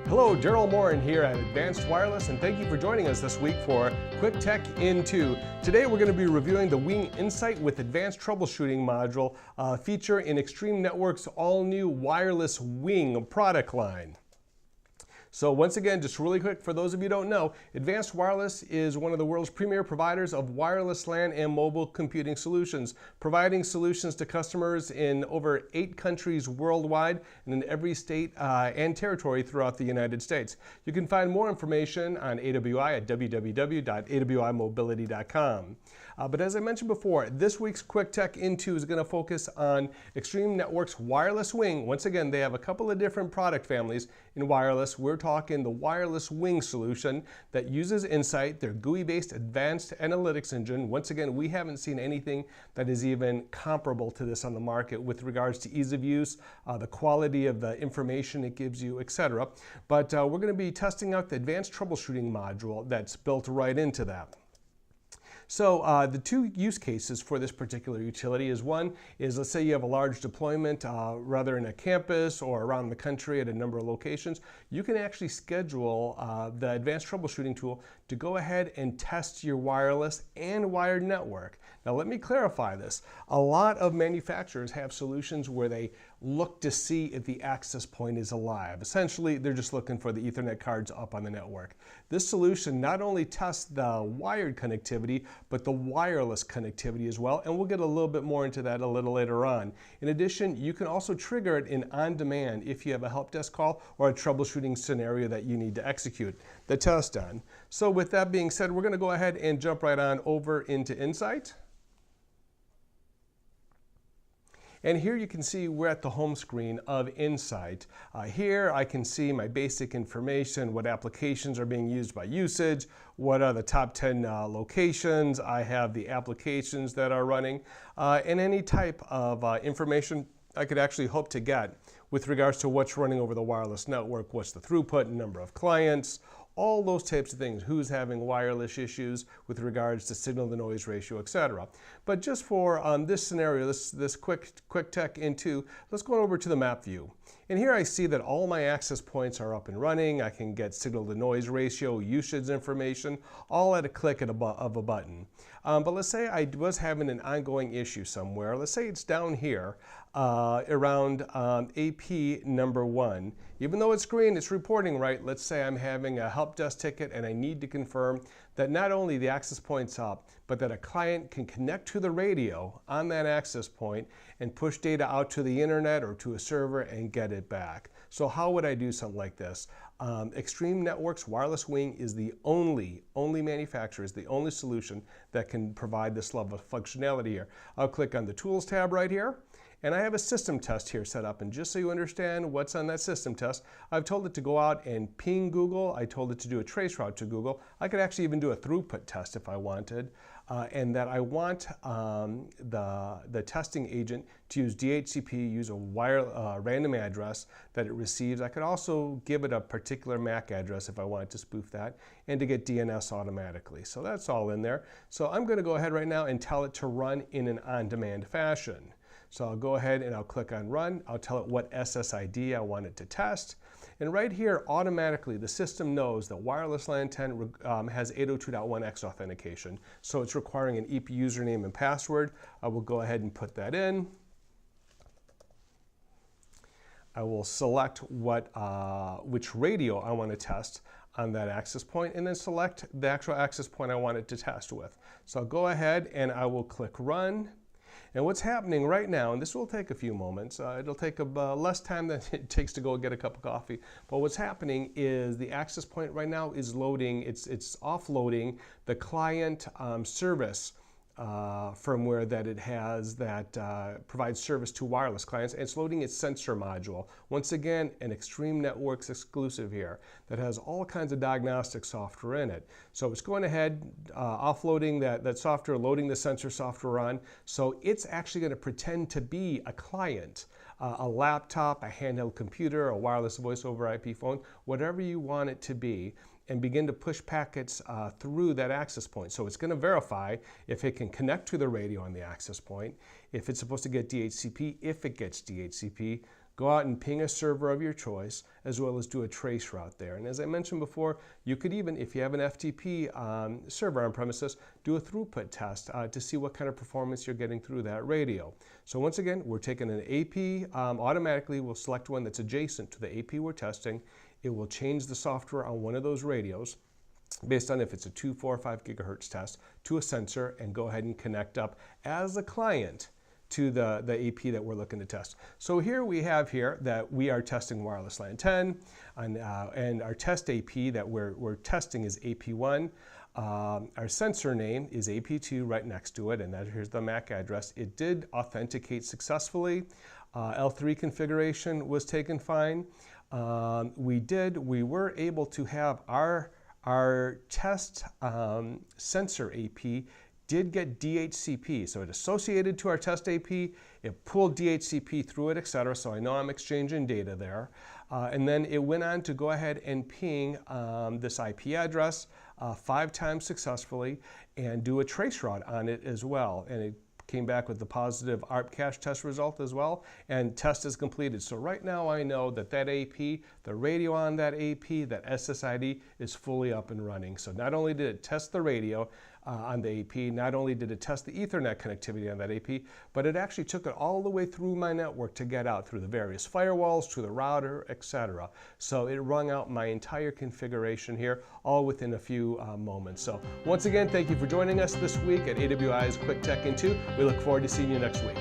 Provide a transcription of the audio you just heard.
Hello, Darryl Morin here at Advanced Wireless, and thank you for joining us this week for Quick Tech in 2. Today we're going to be reviewing the Wing NSight with Advanced Troubleshooting module feature in Extreme Networks' all-new wireless Wing product line. So once again, just really quick, for those of you who don't know, Advanced Wireless is one of the world's premier providers of wireless LAN and mobile computing solutions, providing solutions to customers in over 8 countries worldwide and in every state and territory throughout the United States. You can find more information on AWI at www.awimobility.com. But as I mentioned before, this week's Quick Tech in 2 is going to focus on Extreme Networks' wireless Wing. Once again, they have a couple of different product families in wireless. We're talking the wireless Wing solution that uses NSight, their GUI-based advanced analytics engine. Once again, we haven't seen anything that is even comparable to this on the market with regards to ease of use, the quality of the information it gives you, etc. But we're going to be testing out the Advanced Troubleshooting module that's built right into that. So the two use cases for this particular utility is one is, let's say you have a large deployment, rather in a campus or around the country at a number of locations. You can actually schedule the Advanced Troubleshooting tool to go ahead and test your wireless and wired network. Now let me clarify this. A lot of manufacturers have solutions where they look to see if the access point is alive. Essentially, they're just looking for the Ethernet cards up on the network. This solution not only tests the wired connectivity, but the wireless connectivity as well, and we'll get a little bit more into that a little later on. In addition, you can also trigger it in on-demand if you have a help desk call or a troubleshooting scenario that you need to execute the test on. So with that being said, we're going to go ahead and jump right on over into NSight. And here you can see we're at the home screen of NSight. Here I can see my basic information, what applications are being used by usage, what are the top 10 locations, I have the applications that are running, and any type of information I could actually hope to get with regards to what's running over the wireless network, what's the throughput, number of clients, all those types of things, who's having wireless issues with regards to signal to noise ratio, etc. But just for this scenario, this quick tech in 2, let's go over to the map view. And here I see that all my access points are up and running. I can get signal to noise ratio, usage information, all at a click of a button. But let's say I was having an ongoing issue somewhere. Let's say it's down here around AP number 1. Even though it's green, it's reporting right. Let's say I'm having a help desk ticket and I need to confirm that not only the access point's up, but that a client can connect to the radio on that access point and push data out to the internet or to a server and get it back. So how would I do something like this? Extreme Networks Wireless Wing is the only manufacturer, is the only solution that can provide this level of functionality here. I'll click on the Tools tab right here. And I have a system test here set up, and just so you understand what's on that system test, I've told it to go out and ping Google. I told it to do a trace route to Google. I could actually even do a throughput test if I wanted, and that I want the testing agent to use DHCP, use a random address that it receives. I could also give it a particular MAC address if I wanted to spoof that, and to get DNS automatically. So that's all in there. So I'm going to go ahead right now and tell it to run in an on-demand fashion. So I'll go ahead and I'll click on Run. I'll tell it what SSID I want it to test. And right here, automatically, the system knows that Wireless LAN 10 has 802.1x authentication. So it's requiring an EP username and password. I will go ahead and put that in. I will select which radio I want to test on that access point, and then select the actual access point I want it to test with. So I'll go ahead and I will click Run. And what's happening right now, and this will take a few moments, it'll take less time than it takes to go get a cup of coffee, but what's happening is the access point right now is loading, it's offloading the client service firmware that it has that provides service to wireless clients, and it's loading its sensor module. Once again, an Extreme Networks exclusive here that has all kinds of diagnostic software in it. So it's going ahead, offloading that software, loading the sensor software on. So it's actually going to pretend to be a client, a laptop, a handheld computer, a wireless voice over IP phone, whatever you want it to be, and begin to push packets through that access point. So it's going to verify if it can connect to the radio on the access point, if it's supposed to get DHCP, if it gets DHCP, go out and ping a server of your choice, as well as do a trace route there. And as I mentioned before, you could even, if you have an FTP server on premises, do a throughput test to see what kind of performance you're getting through that radio. So once again, we're taking an AP, automatically we'll select one that's adjacent to the AP we're testing. It will change the software on one of those radios based on if it's a 2, 4, or 5 gigahertz test to a sensor, and go ahead and connect up as a client to the AP that we're looking to test. So here we have here that we are testing wireless LAN 10, and our test AP that we're testing is AP1. Our sensor name is AP2 right next to it, and here's the MAC address. It did authenticate successfully. L3 configuration was taken fine. We were able to have our test sensor AP did get DHCP, so it associated to our test AP, it pulled DHCP through it, etc. So I know I'm exchanging data there. And then it went on to go ahead and ping this IP address 5 times successfully and do a trace route on it as well. And it came back with the positive ARP cache test result as well, and test is completed. So right now I know that that AP, the radio on that AP, that SSID is fully up and running. So not only did it test the radio on the AP, not only did it test the Ethernet connectivity on that AP, but it actually took it all the way through my network to get out through the various firewalls, to the router, etc. So it wrung out my entire configuration here, all within a few moments. So once again, thank you for joining us this week at AWI's Quick Tech in 2. We look forward to seeing you next week.